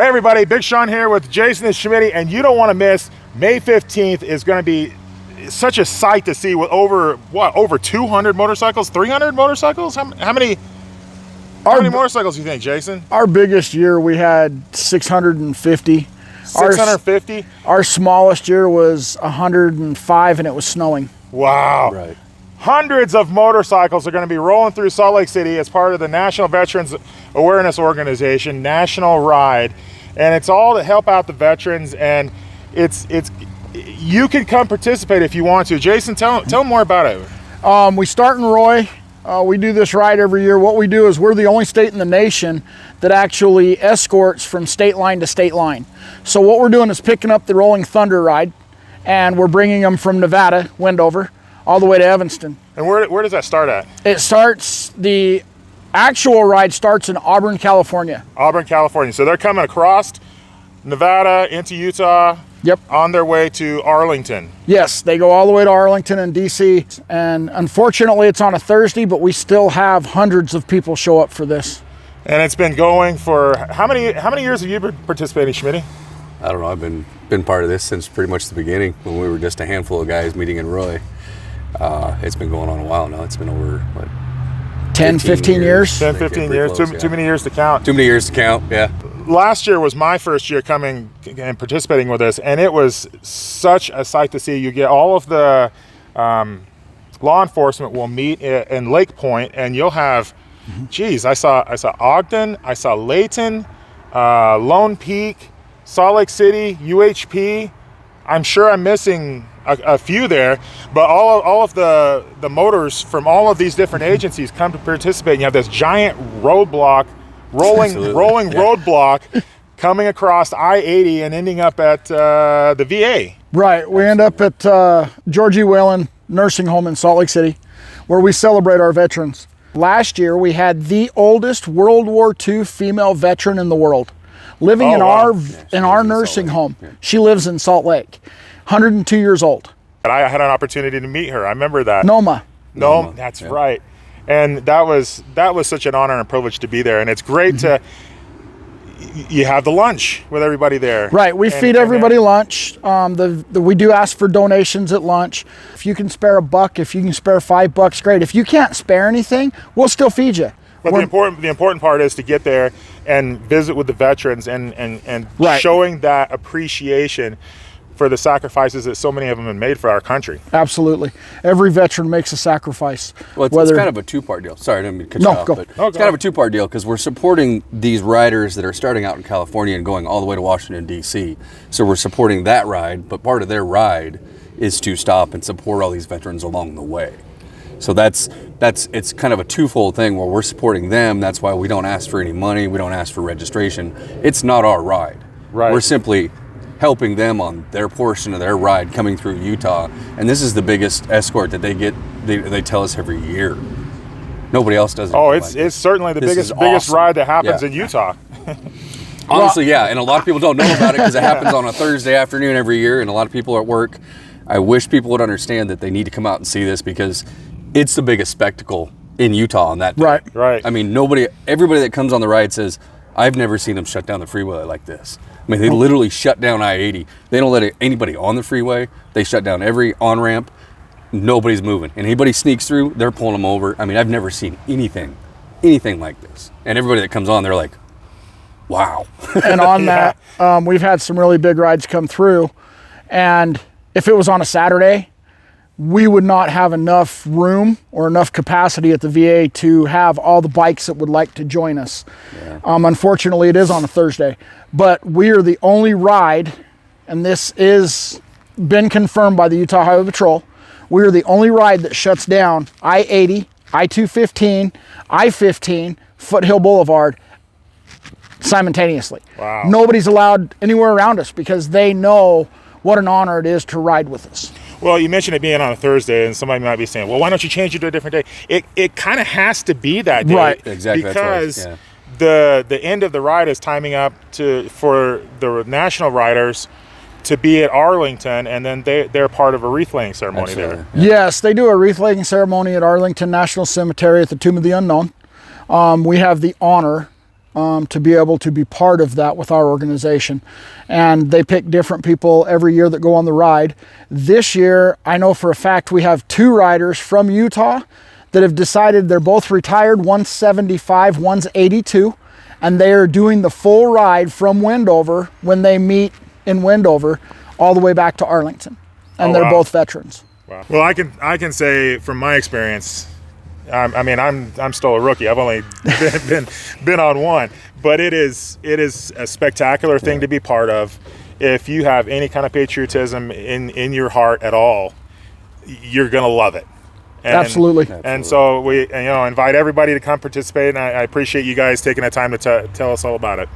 Hey everybody, Big Sean here with Jason and Schmitty, and you don't want to miss May 15th is going to be such a sight to see with over 200 motorcycles, 300 motorcycles? How many motorcycles do you think, Jason? Our biggest year we had 650. 650? Our smallest year was 105 and it was snowing. Wow. Right. Hundreds of motorcycles are going to be rolling through Salt Lake City as part of the National Veterans Awareness Organization National Ride, and it's all to help out the veterans. And it's you can come participate if you want to. Jason, tell them more about it. We start in Roy. We do this ride every year. What we do is we're the only state in the nation that actually escorts from state line to state line. So what we're doing is picking up the Rolling Thunder ride, and we're bringing them from Nevada, Wendover, all the way to Evanston. And where does that start at? The actual ride starts in Auburn, California. Auburn, California. So they're coming across Nevada into Utah. Yep. On their way to Arlington. Yes, they go all the way to Arlington and DC. And unfortunately it's on a Thursday, but we still have hundreds of people show up for this. And it's been going for, how many years have you been participating, Schmitty? I don't know. I've been part of this since pretty much the beginning when we were just a handful of guys meeting in Roy. It's been going on a while now. It's been over, what, 10, 15 years? 10, 15 years. Close, Too many years to count. Too many years to count, yeah. Last year was my first year coming and participating with this, and it was such a sight to see. You get all of the law enforcement will meet in Lake Point, and you'll have, geez, I saw Ogden, I saw Layton, Lone Peak, Salt Lake City, UHP. I'm sure I'm missing a few there, but all of the motors from all of these different agencies come to participate, and you have this giant roadblock, rolling roadblock coming across I-80 and ending up at the VA. Right, we end up at George E. Whalen Nursing Home in Salt Lake City, where we celebrate our veterans. Last year we had the oldest World War II female veteran in the world living in our nursing home. Yeah. She lives in Salt Lake, 102 years old. And I had an opportunity to meet her. I remember that. Noma, that's right. And that was such an honor and a privilege to be there. And it's great to you have the lunch with everybody there. Right, we feed everybody lunch. We do ask for donations at lunch. If you can spare $1, if you can spare $5, great. If you can't spare anything, we'll still feed you. But the important part is to get there and visit with the veterans and right. Showing that appreciation for the sacrifices that so many of them have made for our country. Absolutely. Every veteran makes a sacrifice. Well, it's kind of a two-part deal. Sorry, I didn't mean to cut you off. But it's kind of a two-part deal because we're supporting these riders that are starting out in California and going all the way to Washington, D.C. So we're supporting that ride, but part of their ride is to stop and support all these veterans along the way. So it's kind of a twofold thing where we're supporting them. That's why we don't ask for any money. We don't ask for registration. It's not our ride. Right. We're simply helping them on their portion of their ride coming through Utah. And this is the biggest escort that they get. They tell us every year. Nobody else does it. Oh, it's certainly the biggest ride that happens in Utah. Honestly, yeah. And a lot of people don't know about it because it happens on a Thursday afternoon every year, and a lot of people are at work. I wish people would understand that they need to come out and see this because it's the biggest spectacle in Utah on that day. Right. I mean, everybody that comes on the ride says, I've never seen them shut down the freeway like this. I mean, they literally shut down I-80. They don't let anybody on the freeway. They shut down every on-ramp. Nobody's moving. And anybody sneaks through, they're pulling them over. I mean, I've never seen anything like this. And everybody that comes on, they're like, wow. And on that, we've had some really big rides come through. And if it was on a Saturday, we would not have enough room or enough capacity at the VA to have all the bikes that would like to join us. Yeah. Unfortunately, it is on a Thursday, but we are the only ride, and this is been confirmed by the Utah Highway Patrol. We are the only ride that shuts down I-80, I-215, I-15, Foothill Boulevard simultaneously. Wow. Nobody's allowed anywhere around us because they know what an honor it is to ride with us. Well, you mentioned it being on a Thursday, and somebody might be saying, well, why don't you change it to a different day? It kind of has to be that day. Right. Exactly. Because the end of the ride is timing up for the national riders to be at Arlington, and then they're part of a wreath laying ceremony there. Yeah. Yes, they do a wreath laying ceremony at Arlington National Cemetery at the Tomb of the Unknown. We have the honor to be able to be part of that with our organization. And they pick different people every year that go on the ride. This year, I know for a fact we have 2 riders from Utah that have decided they're both retired. One's 75, one's 82, and they are doing the full ride from Wendover when they meet in Wendover all the way back to Arlington. And they're both veterans. Wow. Well, I can say from my experience, I mean, I'm still a rookie. I've only been on one, but it is a spectacular thing to be part of. If you have any kind of patriotism in your heart at all, you're gonna love it. And, Absolutely. And so we invite everybody to come participate, and I appreciate you guys taking the time to tell us all about it.